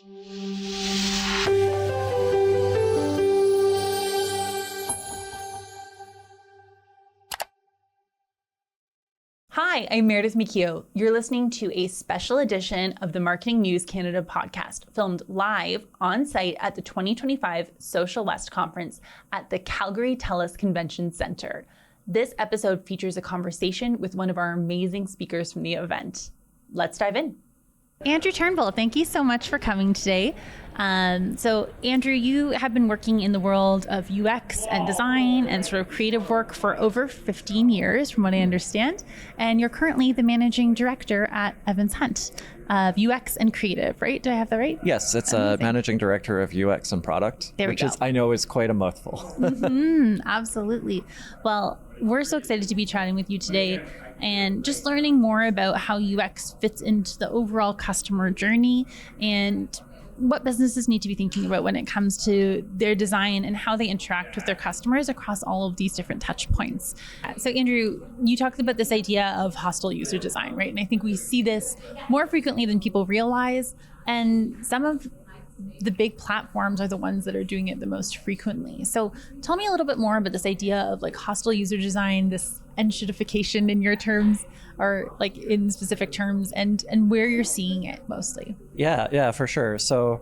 Hi, I'm Meredith McKeough. You're listening to a special edition of the Marketing News Canada podcast, filmed live on site at the 2025 SocialWest conference at the Calgary TELUS Convention Centre. This episode features a conversation with one of our amazing speakers from the event. Let's dive in. Andrew Turnbull, thank you so much for coming today. So Andrew, you have been working in the world of UX and design and sort of creative work for over 15 years, from what I understand. And you're currently the managing director at Evans Hunt of UX and creative, right? Do I have that right? Yes, it's a managing director of UX and product, which I know is quite a mouthful. Absolutely. Well, we're so excited to be chatting with you today and just learning more about how UX fits into the overall customer journey and what businesses need to be thinking about when it comes to their design and how they interact with their customers across all of these different touch points. So Andrew, you talked about this idea of hostile user design, right? And I think we see this more frequently than people realize. And some of the big platforms are the ones that are doing it the most frequently. So tell me a little bit more about this idea of like hostile user design, this Enshittification in your terms, or like in specific terms, and where you're seeing it mostly. Yeah, for sure. So,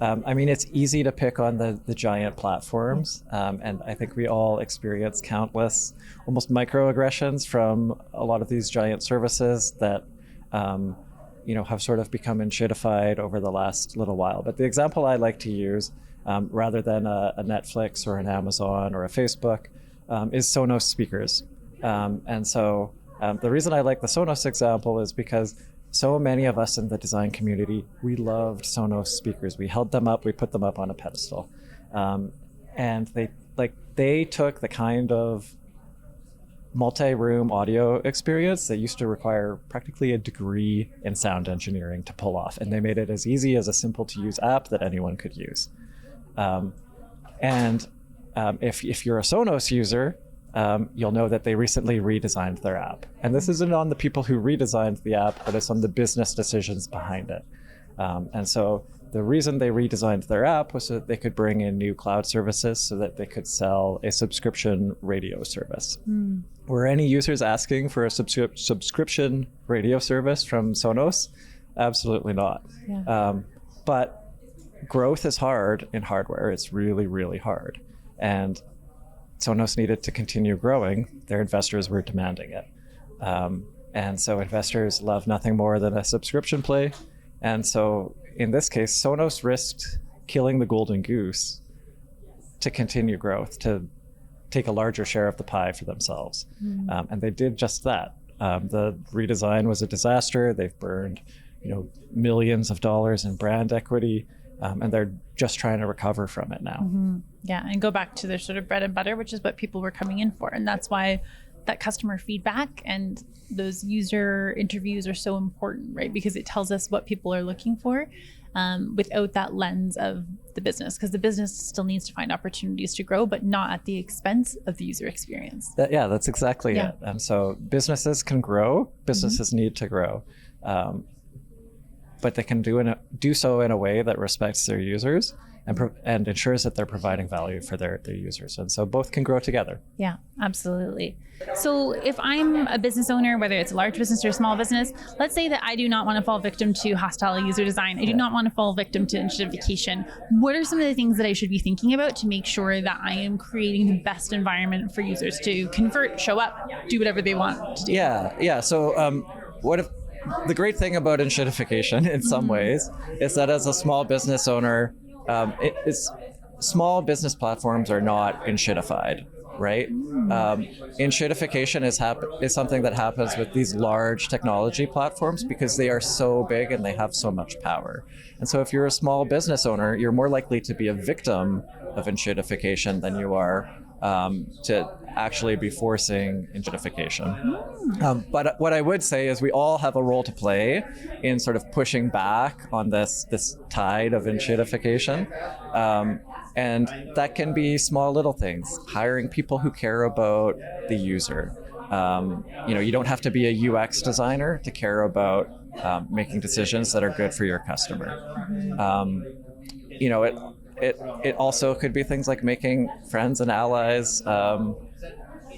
I mean, it's easy to pick on the giant platforms, and I think we all experience countless almost microaggressions from a lot of these giant services that have sort of become enshittified over the last little while. But the example I like to use, rather than a Netflix or an Amazon or a Facebook, is Sonos speakers. And so the reason I like the Sonos example is because so many of us in the design community, we loved Sonos speakers. We held them up, we put them up on a pedestal. And they took the kind of multi-room audio experience that used to require practically a degree in sound engineering to pull off. And they made it as easy as a simple to use app that anyone could use. If you're a Sonos user, you'll know that they recently redesigned their app. And this isn't on the people who redesigned the app, but it's on the business decisions behind it. And so the reason they redesigned their app was so that they could bring in new cloud services so that they could sell a subscription radio service. Were any users asking for a subscription radio service from Sonos? Absolutely not. Yeah. But growth is hard in hardware. It's really, really hard. And Sonos needed to continue growing. Their investors were demanding it. And so investors love nothing more than a subscription play. And so in this case, Sonos risked killing the golden goose to continue growth, to take a larger share of the pie for themselves. And they did just that. The redesign was a disaster. They've burned millions of dollars in brand equity. And they're just trying to recover from it now. Yeah, and go back to their sort of bread and butter, which is what people were coming in for. And that's why that customer feedback and those user interviews are so important, right? Because it tells us what people are looking for without that lens of the business, because the business still needs to find opportunities to grow, but not at the expense of the user experience. That's exactly it. And so businesses can grow, businesses need to grow. But they can do so in a way that respects their users and ensures that they're providing value for their users. And so both can grow together. Yeah, absolutely. So if I'm a business owner, whether it's a large business or a small business, let's say that I do not want to fall victim to hostile user design. I do not want to fall victim to enshittification. What are some of the things that I should be thinking about to make sure that I am creating the best environment for users to convert, show up, do whatever they want to do? Yeah. So the great thing about enshittification in some ways is that as a small business owner, small business platforms are not enshittified, right? Enshittification is something that happens with these large technology platforms because they are so big and they have so much power. And so if you're a small business owner, you're more likely to be a victim of enshittification than you are to actually be forcing enshittification. But what I would say is we all have a role to play in sort of pushing back on this tide of enshittification. And that can be small little things, hiring people who care about the user. You don't have to be a UX designer to care about making decisions that are good for your customer. It also could be things like making friends and allies,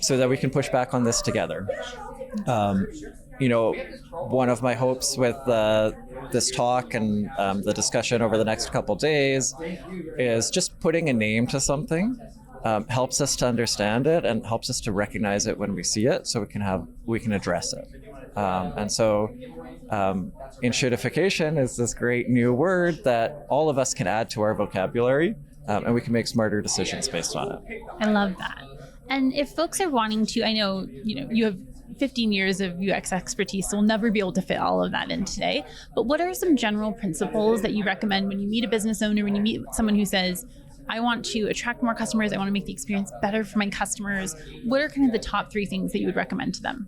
so that we can push back on this together. One of my hopes with this talk and the discussion over the next couple days is just putting a name to something helps us to understand it and helps us to recognize it when we see it, so we can address it. Enshittification is this great new word that all of us can add to our vocabulary, and we can make smarter decisions based on it. I love that. And if folks are wanting to, I know, you have 15 years of UX expertise, so we'll never be able to fit all of that in today. But what are some general principles that you recommend when you meet a business owner, when you meet someone who says, I want to attract more customers, I want to make the experience better for my customers? What are kind of the top 3 things that you would recommend to them?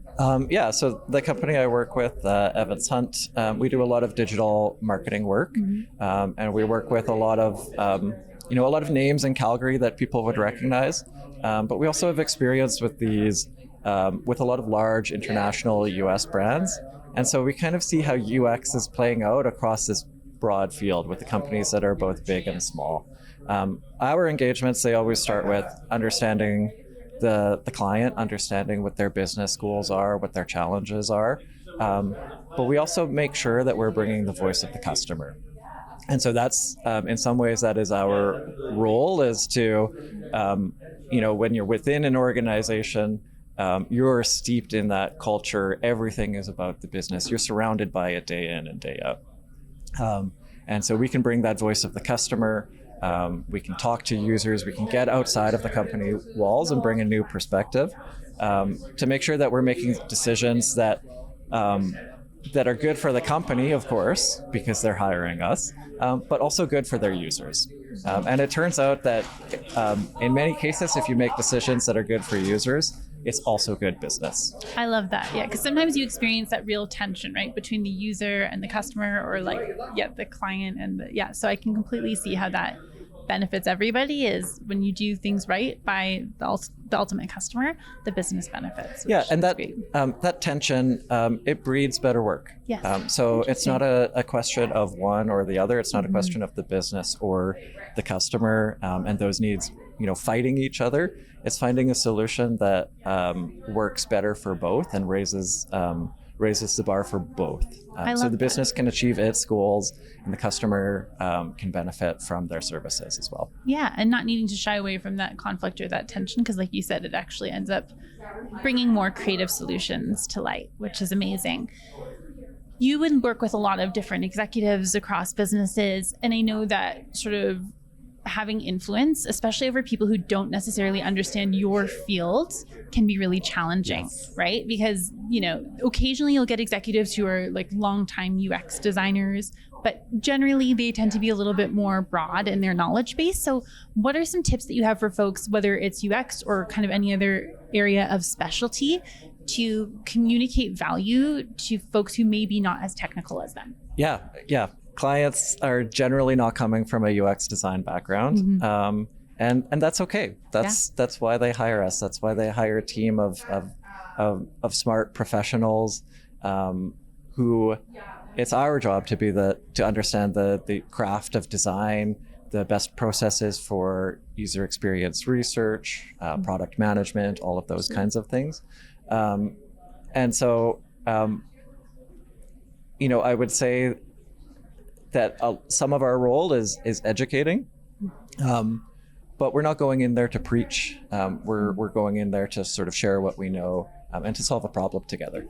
So the company I work with, Evans Hunt, we do a lot of digital marketing work, and we work with a lot of names in Calgary that people would recognize. But we also have experience with these, with a lot of large international US brands. And so we kind of see how UX is playing out across this broad field with the companies that are both big and small. Our engagements, they always start with understanding the client, understanding what their business goals are, what their challenges are. But we also make sure that we're bringing the voice of the customer. And so that's, in some ways, that is our role, is to, when you're within an organization, you're steeped in that culture. Everything is about the business. You're surrounded by it day in and day out. And so we can bring that voice of the customer. We can talk to users. We can get outside of the company walls and bring a new perspective, to make sure that we're making decisions that are good for the company, of course, because they're hiring us, but also good for their users. And it turns out that in many cases, if you make decisions that are good for users, it's also good business. I love that. Yeah, because sometimes you experience that real tension, right, between the user and the customer, or the client and so I can completely see how that benefits everybody, is when you do things right by the ultimate customer, the business benefits. Yeah, and that tension, it breeds better work. Yes. So it's not a question of one or the other. It's not a question of the business or the customer and those needs, fighting each other. It's finding a solution that works better for both and raises the bar for both. So the business can achieve its goals, and the customer can benefit from their services as well. Yeah, and not needing to shy away from that conflict or that tension, because like you said, it actually ends up bringing more creative solutions to light, which is amazing. You would work with a lot of different executives across businesses, and I know that sort of having influence, especially over people who don't necessarily understand your field, can be really challenging, right? Because, occasionally you'll get executives who are like longtime UX designers, but generally they tend to be a little bit more broad in their knowledge base. So what are some tips that you have for folks, whether it's UX or kind of any other area of specialty, to communicate value to folks who may be not as technical as them? Yeah. Clients are generally not coming from a UX design background, and that's okay. That's why they hire us. That's why they hire a team of smart professionals who it's our job to understand the craft of design, the best processes for user experience research, product management, all of those kinds of things. And so, I would say that some of our role is educating, but we're not going in there to preach. We're going in there to sort of share what we know and to solve a problem together.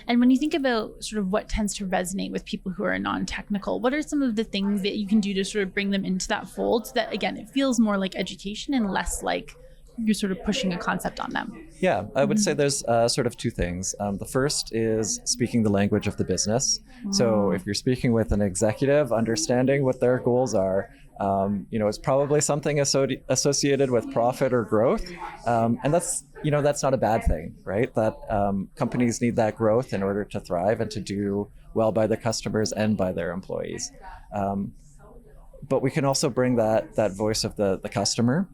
And when you think about sort of what tends to resonate with people who are non-technical, what are some of the things that you can do to sort of bring them into that fold, so that, again, it feels more like education and less like you're sort of pushing a concept on them? Yeah, I would say there's sort of 2 things. The first is speaking the language of the business. So if you're speaking with an executive, understanding what their goals are, it's probably something associated with profit or growth. And that's not a bad thing, right? That companies need that growth in order to thrive and to do well by their customers and by their employees. But we can also bring that voice of the customer.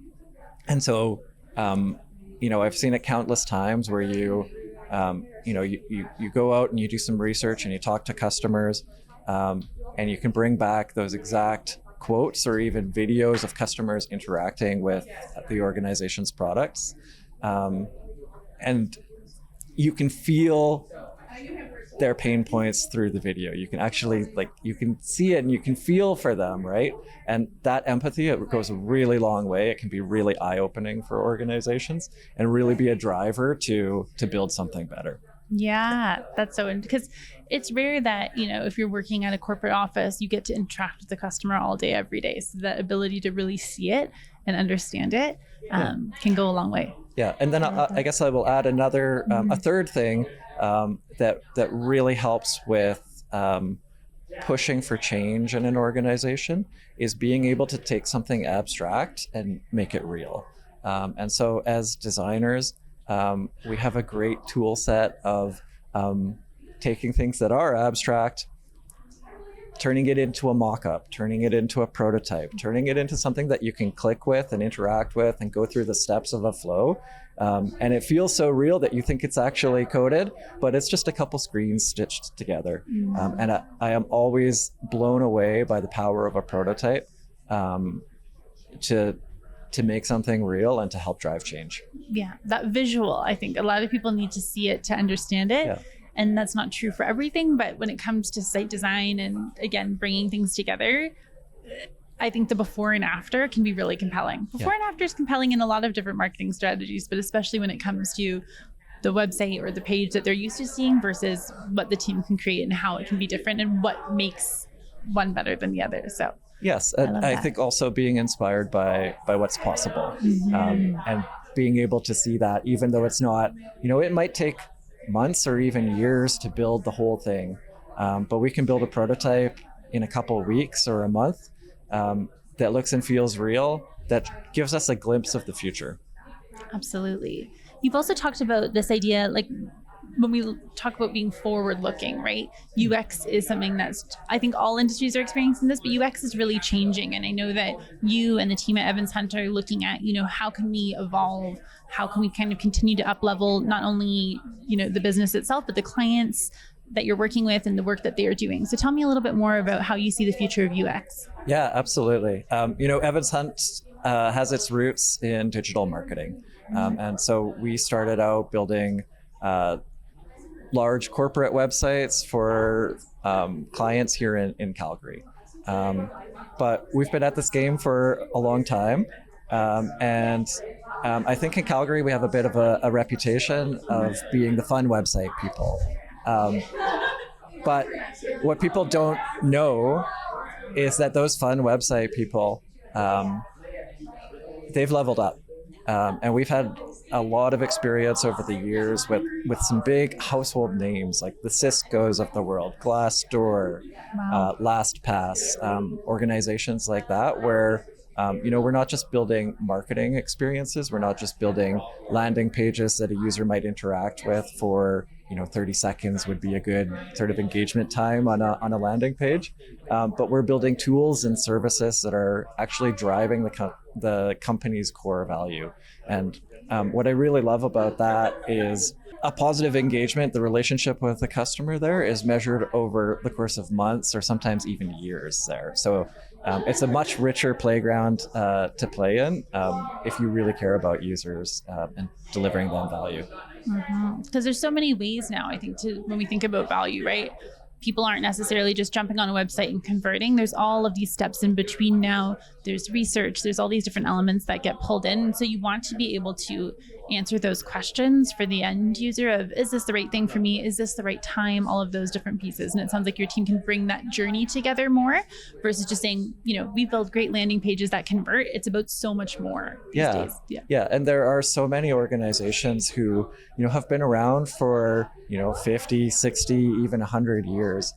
And so, I've seen it countless times where you You go out and you do some research and you talk to customers, and you can bring back those exact quotes or even videos of customers interacting with the organization's products. And you can feel their pain points through the video. You can actually, you can see it and you can feel for them, right? And that empathy, it goes a really long way. It can be really eye-opening for organizations and really be a driver to build something better. Yeah, that's so, because it's rare that, if you're working at a corporate office, you get to interact with the customer all day, every day. So that ability to really see it and understand it can go a long way. Yeah, and then I guess I will add another, a third thing that really helps with pushing for change in an organization is being able to take something abstract and make it real. And so as designers, we have a great tool set of taking things that are abstract, turning it into a mock-up, turning it into a prototype, turning it into something that you can click with and interact with and go through the steps of a flow. And it feels so real that you think it's actually coded, but it's just a couple screens stitched together. And I am always blown away by the power of a prototype to make something real and to help drive change. Yeah, that visual, I think a lot of people need to see it to understand it. Yeah. And that's not true for everything, but when it comes to site design and, again, bringing things together, I think the before and after can be really compelling. Before and after is compelling in a lot of different marketing strategies, but especially when it comes to the website or the page that they're used to seeing versus what the team can create and how it can be different and what makes one better than the other. So yes, and I think also being inspired by what's possible, and being able to see that, even though it's not, it might take months or even years to build the whole thing, but we can build a prototype in a couple of weeks or a month that looks and feels real, that gives us a glimpse of the future. Absolutely. You've also talked about this idea, when we talk about being forward looking, right? UX is something that's, I think all industries are experiencing this, but UX is really changing. And I know that you and the team at Evans Hunt are looking at, how can we evolve? How can we kind of continue to up level not only, the business itself, but the clients that you're working with and the work that they are doing. So tell me a little bit more about how you see the future of UX. Yeah, absolutely. Evans Hunt has its roots in digital marketing. And so we started out building large corporate websites for clients here in Calgary. But we've been at this game for a long time. And I think in Calgary, we have a bit of a reputation of being the fun website people. But what people don't know is that those fun website people, they've leveled up. And we've had a lot of experience over the years with some big household names like the Ciscos of the world, Glassdoor, LastPass, organizations like that, where we're not just building marketing experiences. We're not just building landing pages that a user might interact with for 30 seconds would be a good sort of engagement time on a landing page. But we're building tools and services that are actually driving the company's core value. And what I really love about that is a positive engagement. The relationship with the customer there is measured over the course of months or sometimes even years there. So it's a much richer playground to play in if you really care about users and delivering them value. Because there's so many ways now, I think, when we think about value, right? People aren't necessarily just jumping on a website and converting. There's all of these steps in between now. There's research. There's all these different elements that get pulled in. And so you want to be able to answer those questions for the end user of, is this the right thing for me? Is this the right time? All of those different pieces. And it sounds like your team can bring that journey together more versus just saying, we build great landing pages that convert. It's about so much more these days. Yeah. And there are so many organizations who, have been around for, 50, 60, even 100 years,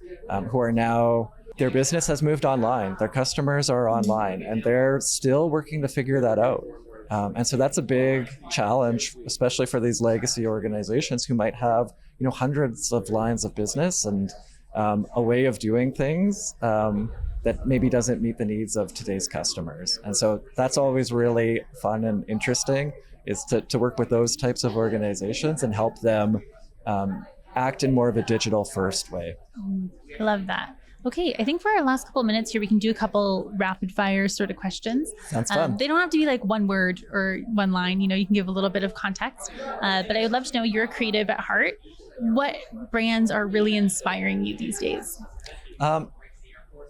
who are now, their business has moved online. Their customers are online and they're still working to figure that out. And so that's a big challenge, especially for these legacy organizations who might have, hundreds of lines of business and a way of doing things that maybe doesn't meet the needs of today's customers. And so that's always really fun and interesting, is to work with those types of organizations and help them act in more of a digital first way. I love that. Okay, I think for our last couple of minutes here, we can do a couple rapid fire sort of questions. Sounds fun. They don't have to be like one word or one line. You can give a little bit of context. But I would love to know, you're a creative at heart. What brands are really inspiring you these days?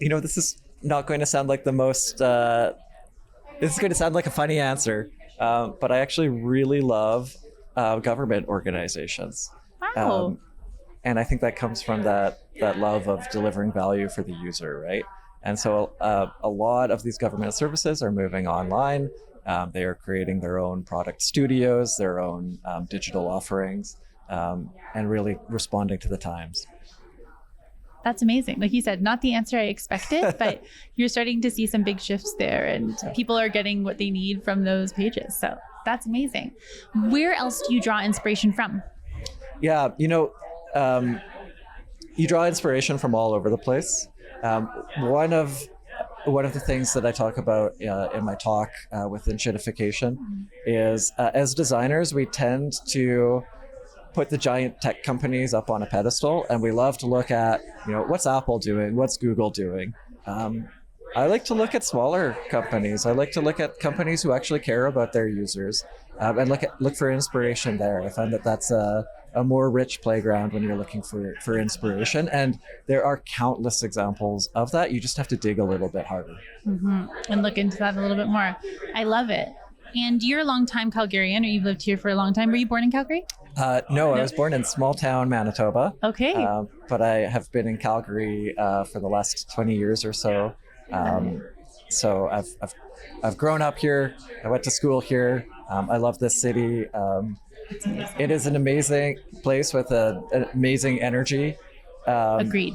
This is not going to sound like the most, this is going to sound like a funny answer, but I actually really love government organizations. Wow. And I think that comes from that love of delivering value for the user, right? And so a lot of these government services are moving online. They are creating their own product studios, their own digital offerings, and really responding to the times. That's amazing. Like you said, not the answer I expected, but you're starting to see some big shifts there, and people are getting what they need from those pages. So that's amazing. Where else do you draw inspiration from? Yeah, you draw inspiration from all over the place. One of the things that I talk about in my talk with Enshittification is as designers, we tend to put the giant tech companies up on a pedestal, and we love to look at, what's Apple doing, what's Google doing. I like to look at smaller companies. I like to look at companies who actually care about their users, and look for inspiration there. I find that that's a more rich playground when you're looking for inspiration. And there are countless examples of that. You just have to dig a little bit harder. Mm-hmm. And look into that a little bit more. I love it. And you're a longtime Calgarian, or you've lived here for a long time. Were you born in Calgary? No, I was born in small town Manitoba. Okay. But I have been in Calgary for the last 20 years or so. So I've grown up here. I went to school here. I love this city. It is an amazing place with an amazing energy. Agreed.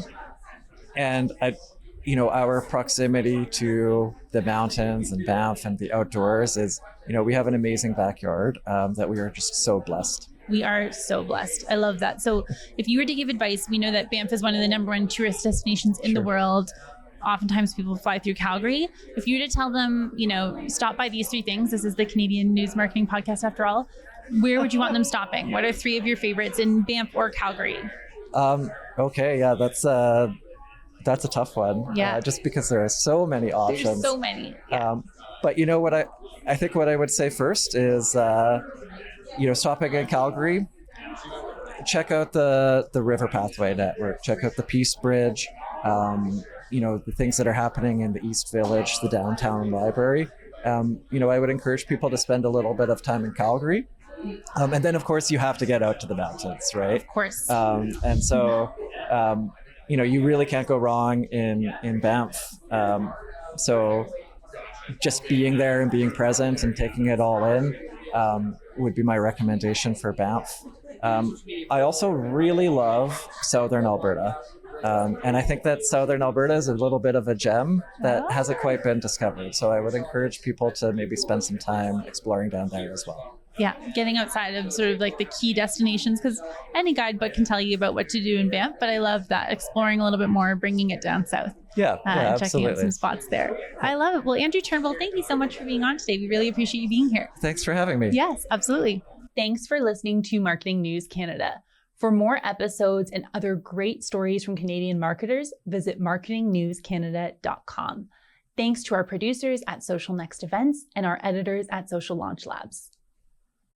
And our proximity to the mountains and Banff and the outdoors is, we have an amazing backyard that we are just so blessed. We are so blessed. I love that. So if you were to give advice, we know that Banff is one of the #1 tourist destinations in the world. Oftentimes people fly through Calgary. If you were to tell them, stop by these 3 things, this is the Canadian News Marketing Podcast after all, where would you want them stopping? What are 3 of your favorites in Banff or Calgary? Okay, yeah, that's a tough one. Yeah. Just because there are so many options. There's so many. Yeah. But what I think what I would say first is, stopping in Calgary, check out the River Pathway Network, check out the Peace Bridge, the things that are happening in the East Village, the downtown library. I would encourage people to spend a little bit of time in Calgary. And then, of course, you have to get out to the mountains, right? Of course. And so, you really can't go wrong in Banff. So just being there and being present and taking it all in would be my recommendation for Banff. I also really love Southern Alberta. And I think that Southern Alberta is a little bit of a gem that hasn't quite been discovered. So I would encourage people to maybe spend some time exploring down there as well. Yeah, getting outside of sort of like the key destinations, because any guidebook can tell you about what to do in Banff, but I love that, exploring a little bit more, bringing it down south. Yeah, checking absolutely. out some spots there. I love it. Well, Andrew Turnbull, thank you so much for being on today. We really appreciate you being here. Thanks for having me. Yes, absolutely. Thanks for listening to Marketing News Canada. For more episodes and other great stories from Canadian marketers, visit marketingnewscanada.com. Thanks to our producers at Social Next Events and our editors at Social Launch Labs.